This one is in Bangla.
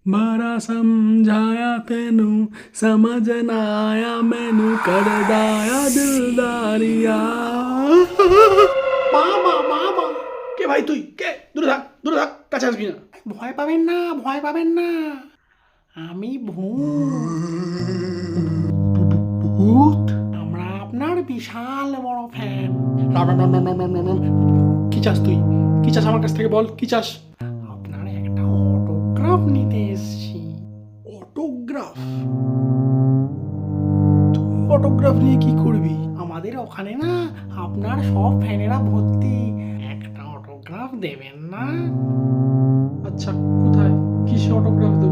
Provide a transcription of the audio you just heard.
बड़ा समझाया तेनू समझ ना आया मैनू कर दाया दिलदारिया। বাবা বাবা, কে ভাই তুই? কে? দূরে থাক, কাছে আসবি না। ভয় পাবেন না, ভয় পাবেন না, আমি ভূত। ভূত? আমরা আপনার বিশাল বড় ফ্যান। রাম রাম রাম রাম রাম রাম রাম। কি চাস তুই? কি চাস আমার কাছ থেকে বল, কি চাস? আপনার একটা অটোগ্রাফ নিতে এসেছি। অটোগ্রাফ? তুই অটোগ্রাফ নিয়ে কি করবি? আমাদের ওখানে না আপনার সব ফ্যানেরা ভর্তি, একটা অটোগ্রাফ দেবেন না? আচ্ছা, কোথায়? কিসে অটোগ্রাফ দেবো?